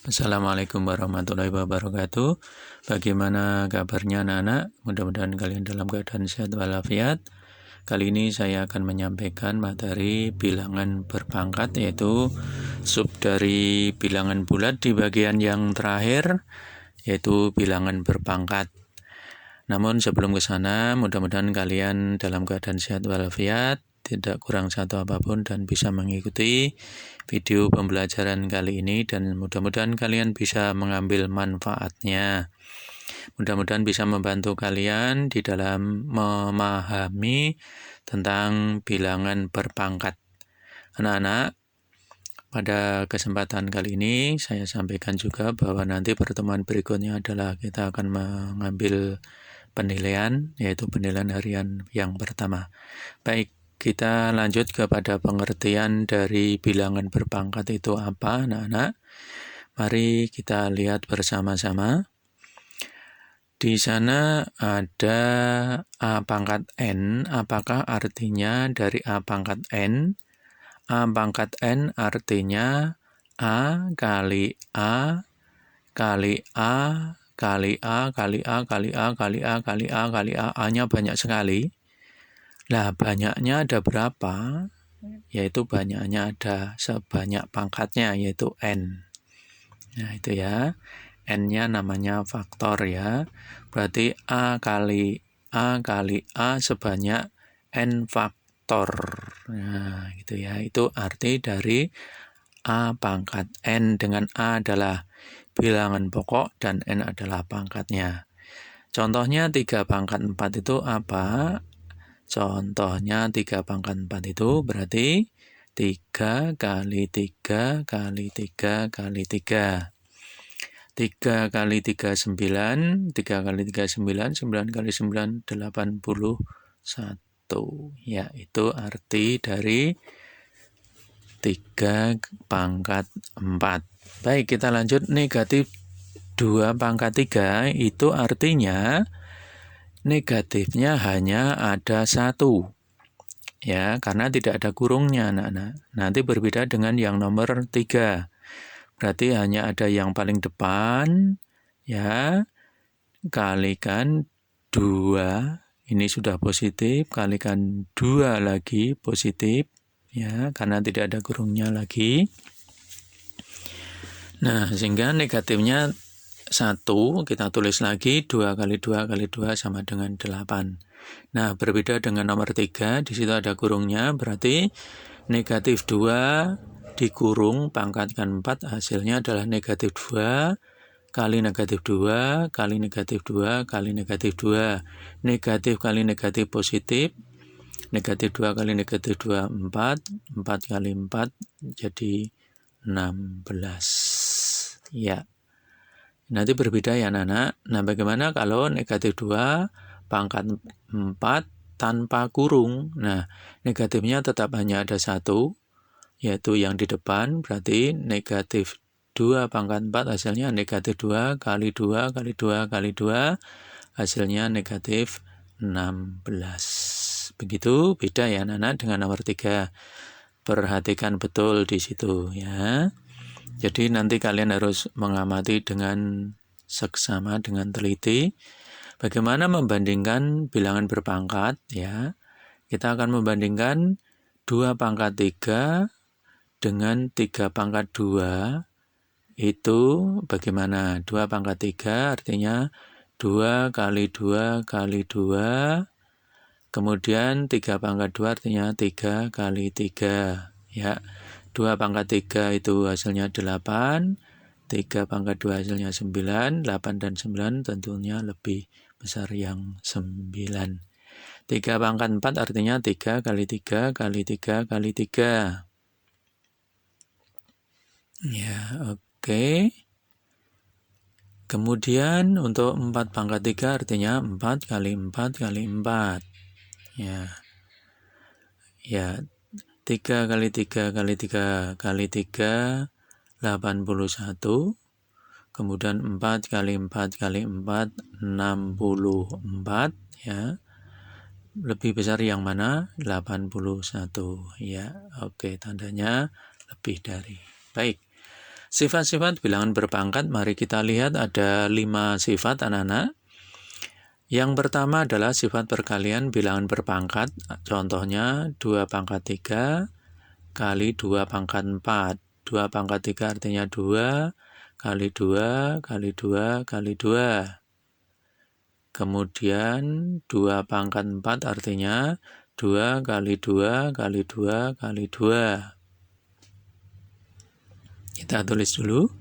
Assalamualaikum warahmatullahi wabarakatuh. Bagaimana kabarnya anak-anak? Mudah-mudahan kalian dalam keadaan sehat walafiat. Kali ini saya akan menyampaikan materi bilangan berpangkat, yaitu sub dari bilangan bulat di bagian yang terakhir, yaitu bilangan berpangkat. Namun sebelum ke sana, mudah-mudahan kalian dalam keadaan sehat walafiat, tidak kurang satu apapun, dan bisa mengikuti video pembelajaran kali ini, dan mudah-mudahan kalian bisa mengambil manfaatnya. Mudah-mudahan bisa membantu kalian di dalam memahami tentang bilangan berpangkat. Anak-anak, pada kesempatan kali ini saya sampaikan juga bahwa nanti pertemuan berikutnya adalah kita akan mengambil penilaian, yaitu penilaian harian yang pertama. Baik, kita lanjut kepada pengertian dari bilangan berpangkat itu apa, anak-anak. Mari kita lihat bersama-sama. Di sana ada A pangkat N. Apakah artinya dari A pangkat N? A pangkat N artinya A kali A kali A kali A kali A kali A kali A kali A kali A. A-nya banyak sekali. Lah, banyaknya ada berapa? Yaitu banyaknya ada sebanyak pangkatnya, yaitu N. Nah, itu ya. N-nya namanya faktor ya. Berarti A kali A kali A sebanyak N faktor. Nah, gitu ya. Itu arti dari A pangkat N, dengan A adalah bilangan pokok dan N adalah pangkatnya. Contohnya 3 pangkat 4 itu apa? Contohnya 3 pangkat 4 itu berarti 3 kali 3 kali 3 kali 3. 3 kali 3 9, 3 kali 3 9, 9 kali 9 81. Ya, itu arti dari 3 pangkat 4. Baik, kita lanjut. Negatif 2 pangkat 3 itu artinya negatifnya hanya ada 1. Ya, karena tidak ada kurungnya, anak-anak. Nanti berbeda dengan yang nomor 3. Berarti hanya ada yang paling depan, ya, kalikan 2. Ini sudah positif, kalikan 2 lagi positif, ya, karena tidak ada kurungnya lagi. Nah, sehingga negatifnya 1, kita tulis lagi 2 kali 2 kali 2 sama dengan 8. Nah, berbeda dengan nomor 3, di situ ada kurungnya, berarti negatif 2 dikurung pangkatkan 4, hasilnya adalah negatif 2 kali negatif 2 kali negatif 2 kali negatif 2. Negatif kali negatif positif, negatif 2 kali negatif 2, 4, 4 kali 4 jadi 16. Ya. Nanti berbeda ya anak-anak. Nah, bagaimana kalau negatif 2 pangkat 4 tanpa kurung? Nah, negatifnya tetap hanya ada 1, yaitu yang di depan. Berarti negatif 2 pangkat 4 hasilnya negatif 2 kali 2 kali 2 kali 2, hasilnya negatif 16. Begitu, beda ya anak-anak dengan nomor 3. Perhatikan betul di situ ya. Jadi nanti kalian harus mengamati dengan seksama, dengan teliti. Bagaimana membandingkan bilangan berpangkat ya. Kita akan membandingkan 2 pangkat 3 dengan 3 pangkat 2. Itu bagaimana? 2 pangkat 3 artinya 2 kali 2 kali 2. Kemudian 3 pangkat 2 artinya 3 kali 3. Ya. 2 pangkat 3 itu hasilnya 8, 3 pangkat 2 hasilnya 9, 8 dan 9 tentunya lebih besar yang 9. 3 pangkat 4 artinya 3 kali 3 kali 3 kali 3. Ya, oke. Kemudian untuk 4 pangkat 3 artinya 4 kali 4 kali 4. Ya. Ya, 3 kali 3 kali 3 kali 3, 81. Kemudian 4 kali 4 kali 4, 64. Ya. Lebih besar yang mana? 81. Ya, oke, tandanya lebih dari. Baik. Sifat-sifat bilangan berpangkat, mari kita lihat ada 5 sifat anak-anak. Yang pertama adalah sifat perkalian bilangan berpangkat, contohnya 2 pangkat 3 kali 2 pangkat 4. 2 pangkat 3 artinya 2 kali 2 kali 2 kali 2. Kemudian 2 pangkat 4 artinya 2 kali 2 kali 2 kali 2. Kita tulis dulu.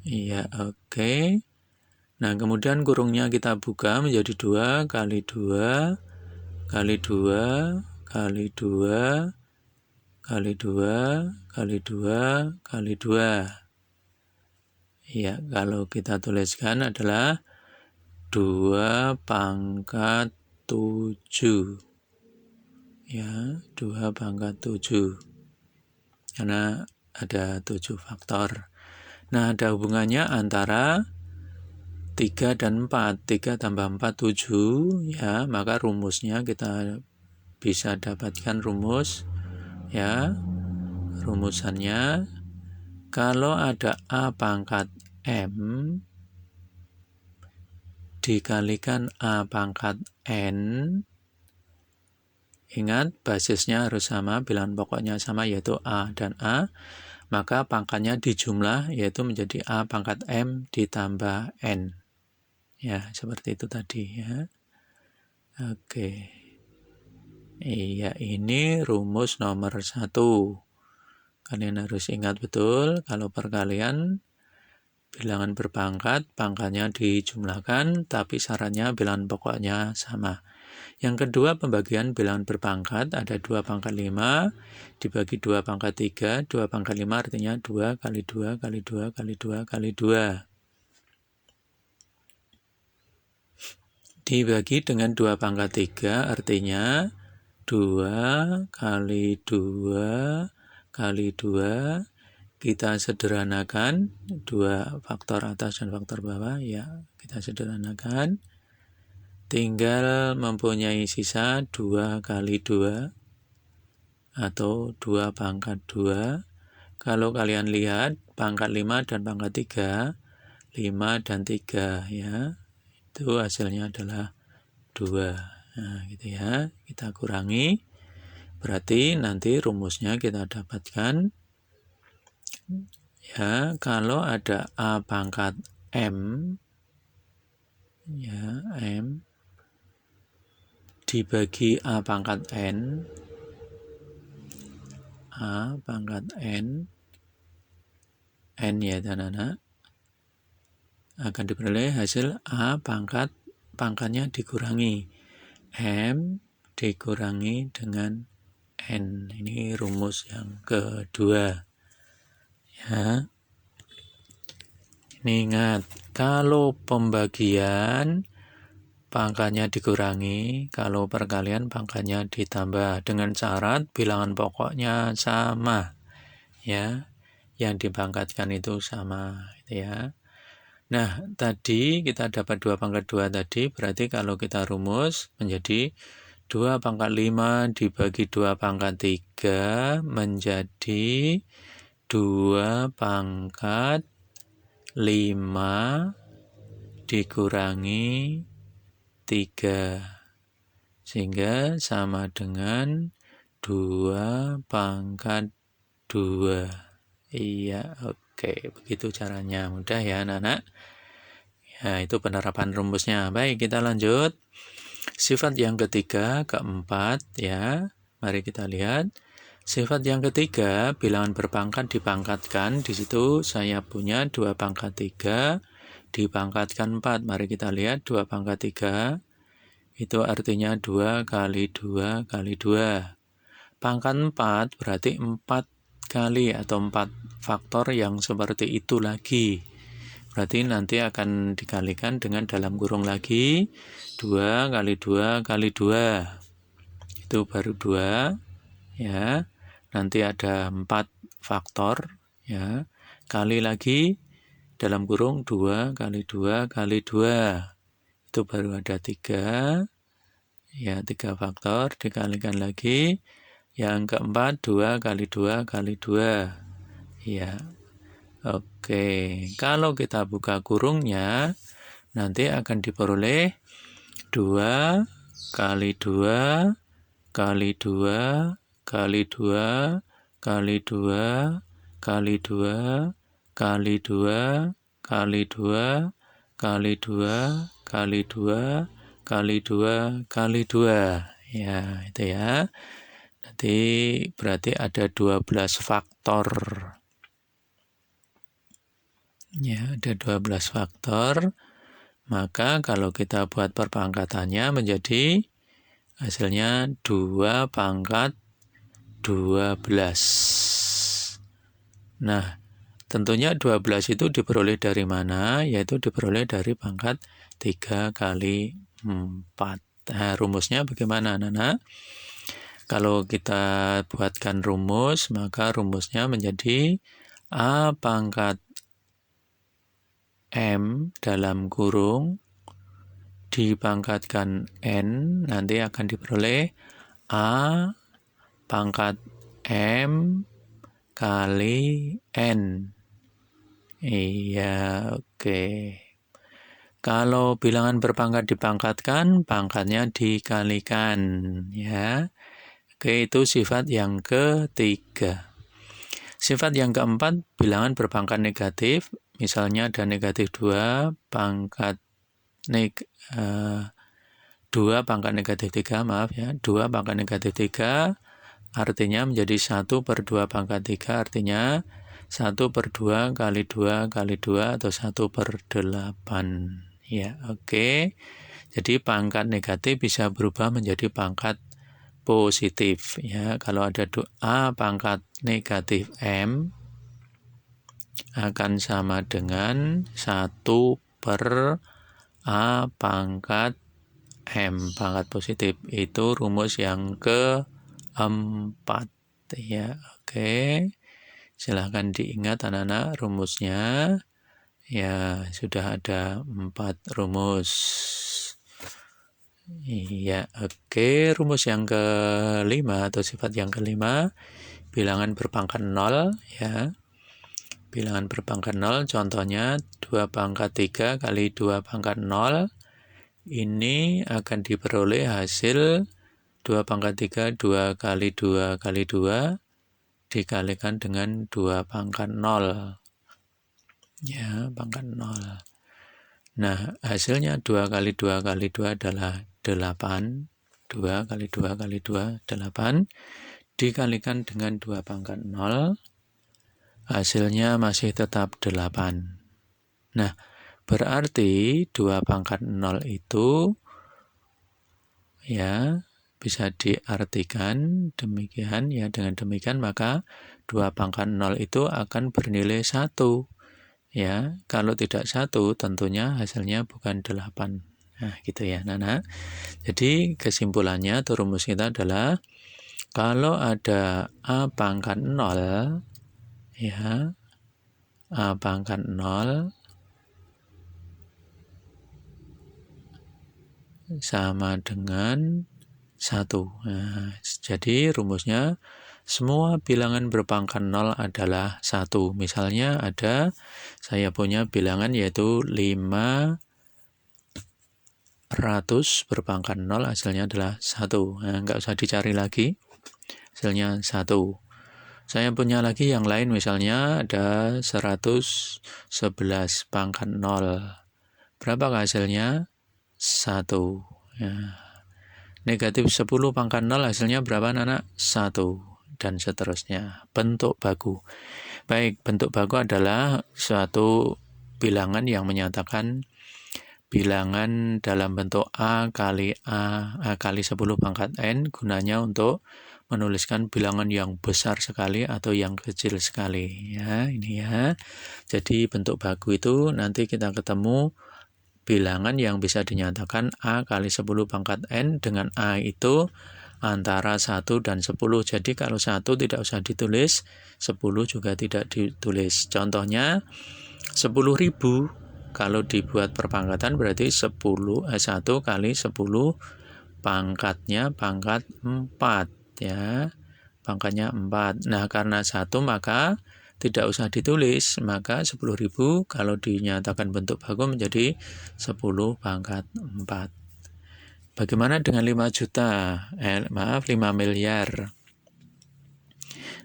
Iya, oke. Nah, kemudian kurungnya kita buka menjadi 2 kali 2 kali 2 kali 2 kali 2 kali 2 kali 2. Ya, kalau kita tuliskan adalah 2 pangkat 7. Ya, 2 pangkat 7. Karena ada 7 faktor. Nah, ada hubungannya antara 3 dan 4. 3 tambah 4, 7. Ya, maka rumusnya kita bisa dapatkan rumus. Ya, rumusannya kalau ada A pangkat M dikalikan A pangkat N, ingat basisnya harus sama, bilangan pokoknya sama yaitu A dan A, maka pangkatnya dijumlah yaitu menjadi A pangkat M ditambah N. Ya, seperti itu tadi ya. Oke. Iya, ini rumus nomor 1. Kalian harus ingat betul, kalau perkalian bilangan berpangkat, pangkatnya dijumlahkan, tapi syaratnya bilangan pokoknya sama. Yang kedua, pembagian bilangan berpangkat, ada 2 pangkat 5, dibagi 2 pangkat 3, 2 pangkat 5 artinya 2 kali 2 kali 2 kali 2 kali 2. Dibagi dengan 2 pangkat 3 artinya 2 kali 2 kali 2. Kita sederhanakan 2 faktor atas dan faktor bawah, ya kita sederhanakan. Tinggal mempunyai sisa 2 kali 2 atau 2 pangkat 2. Kalau kalian lihat pangkat 5 dan pangkat 3, 5 dan 3 ya. Itu hasilnya adalah 2. Nah, gitu ya. Kita kurangi. Berarti nanti rumusnya kita dapatkan ya, kalau ada A pangkat M ya, M dibagi A pangkat N, A pangkat N ya anak-anak, akan diperoleh hasil A pangkatnya dikurangi M dikurangi dengan N. Ini rumus yang kedua ya. Ini ingat, kalau pembagian pangkatnya dikurangi, kalau perkalian pangkatnya ditambah, dengan syarat bilangan pokoknya sama ya, yang dipangkatkan itu sama ya. Nah, tadi kita dapat 2 pangkat 2 tadi, berarti kalau kita rumus menjadi 2 pangkat 5 dibagi 2 pangkat 3 menjadi 2 pangkat 5 dikurangi 3. Sehingga sama dengan 2 pangkat 2. Iya, oke. Begitu caranya. Mudah ya anak-anak. Ya, itu penerapan rumusnya. Baik, kita lanjut. Sifat yang ketiga, keempat ya. Mari kita lihat. Sifat yang ketiga, bilangan berpangkat dipangkatkan. Di situ saya punya 2 pangkat 3 dipangkatkan 4. Mari kita lihat 2 pangkat 3. Itu artinya 2 kali 2 kali 2. Pangkat 4 berarti 4 kali atau 4 faktor yang seperti itu lagi. Berarti nanti akan dikalikan dengan dalam kurung lagi 2 kali 2 kali 2. Itu baru 2 ya. Nanti ada 4 faktor ya. Kali lagi dalam kurung 2 kali 2 kali 2. Itu baru ada 3 ya, 3 faktor dikalikan lagi. Yang keempat 2 kali 2 kali 2 ya. Oke, kalau kita buka kurungnya, nanti akan diperoleh 2 kali 2 kali 2 kali 2 kali 2 kali 2 kali 2 kali 2 kali 2 kali 2 kali 2 kali 2. Ya, itu ya. Nanti berarti ada 12 faktor. Ya, ada 12 faktor. Maka kalau kita buat perpangkatannya menjadi hasilnya 2 pangkat 12. Nah, tentunya 12 itu diperoleh dari mana? Yaitu diperoleh dari pangkat 3 kali 4. Nah, rumusnya bagaimana, anak-anak? Kalau kita buatkan rumus, maka rumusnya menjadi A pangkat M dalam kurung dipangkatkan N, nanti akan diperoleh A pangkat M kali N. Iya, oke. Kalau bilangan berpangkat dipangkatkan, pangkatnya dikalikan, ya. Oke, itu sifat yang ketiga. Sifat yang keempat, bilangan berpangkat negatif. Misalnya ada negatif 2 pangkat 2 pangkat negatif 3, maaf ya. 2 pangkat negatif 3 artinya menjadi 1 per 2 pangkat 3, artinya 1 per 2 kali 2 kali 2 atau 1 per 8. Ya, oke. Jadi pangkat negatif bisa berubah menjadi pangkat positif. Ya, kalau ada A pangkat negatif M akan sama dengan 1 per A pangkat M pangkat positif. Itu rumus yang keempat. Ya, oke. Silahkan diingat anak-anak rumusnya. Ya, sudah ada 4 rumus. Iya, oke. Rumus yang kelima atau sifat yang kelima, bilangan berpangkat 0, ya. Bilangan berpangkat 0, contohnya 2 pangkat 3 kali 2 pangkat 0, ini akan diperoleh hasil 2 pangkat 3, 2 kali 2 kali 2, dikalikan dengan 2 pangkat 0. Ya, pangkat 0. Nah, hasilnya 2 kali 2 kali 2 adalah 8. 2 kali 2 kali 2, 8. Dikalikan dengan 2 pangkat 0. Hasilnya masih tetap 8. Nah, berarti 2 pangkat 0 itu ya bisa diartikan demikian, ya. Dengan demikian maka 2 pangkat 0 itu akan bernilai 1. Ya, kalau tidak 1 tentunya hasilnya bukan 8. Nah, gitu ya, Nana. Jadi kesimpulannya atau rumus kita adalah kalau ada A pangkat 0, ya, A pangkat 0 sama dengan 1. Nah, jadi rumusnya semua bilangan berpangkat 0 adalah 1. Misalnya ada, saya punya bilangan yaitu 500 berpangkat 0, hasilnya adalah 1. Nah, nggak usah dicari lagi, hasilnya 1. Saya punya lagi yang lain, misalnya ada 111 pangkat 0. Berapa hasilnya? 1. Ya. Negatif 10 pangkat 0 hasilnya berapa, anak? 1. Dan seterusnya. Bentuk baku. Baik, bentuk baku adalah suatu bilangan yang menyatakan bilangan dalam bentuk A kali 10 pangkat N, gunanya untuk menuliskan bilangan yang besar sekali atau yang kecil sekali. Ya, ini ya. Jadi bentuk baku itu nanti kita ketemu bilangan yang bisa dinyatakan A kali 10 pangkat N dengan A itu antara 1 dan 10. Jadi kalau 1 tidak usah ditulis, 10 juga tidak ditulis. Contohnya 10.000 kalau dibuat perpangkatan berarti 1 kali 10 pangkatnya pangkat 4, ya. Pangkatnya 4. Nah, karena 1 maka tidak usah ditulis, maka 10.000 kalau dinyatakan bentuk baku menjadi 10 pangkat 4. Bagaimana dengan 5 juta? 5 miliar.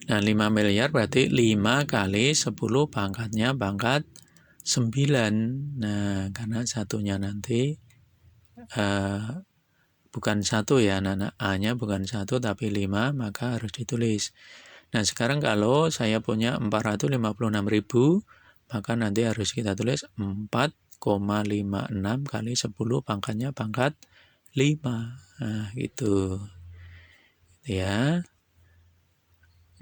Nah, 5 miliar berarti 5 kali 10 pangkatnya pangkat 9. Nah, karena satunya nanti bukan 1 ya, anak-anak. A-nya bukan 1 tapi 5, maka harus ditulis. Nah, sekarang kalau saya punya 456.000, maka nanti harus kita tulis 4,56 kali 10 pangkatnya pangkat 5. Nah, gitu. Ya.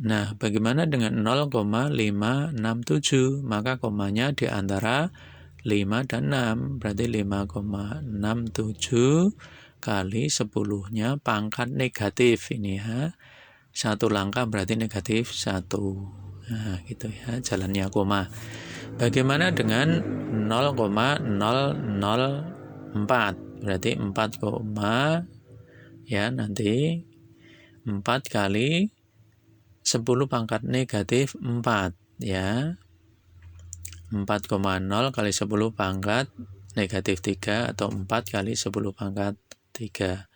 Nah, bagaimana dengan 0,567? Maka komanya di antara 5 dan 6. Berarti 5,67 kali 10-nya pangkat negatif ini ya. 1 langkah berarti negatif 1. Nah, gitu ya jalannya koma. Bagaimana dengan 0,004? Berarti 4, ya nanti 4 kali 10 pangkat negatif 4 ya. 4,0 kali 10 pangkat negatif 3 atau 4 kali 10 pangkat 3.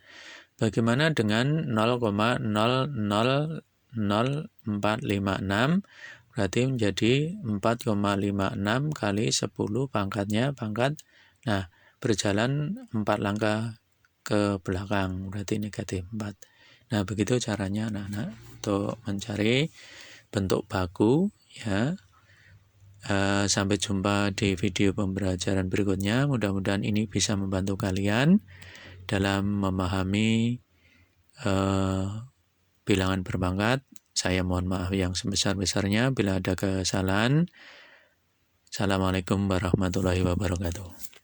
Bagaimana dengan 0,00456? Berarti menjadi 4,56 kali 10 pangkatnya pangkat. Nah, berjalan 4 langkah ke belakang, berarti negatif 4. Nah, begitu caranya anak-anak untuk mencari bentuk baku ya. Sampai jumpa di video pembelajaran berikutnya. Mudah-mudahan ini bisa membantu kalian dalam memahami bilangan berpangkat. Saya mohon maaf yang sebesar-besarnya bila ada kesalahan. Assalamualaikum warahmatullahi wabarakatuh.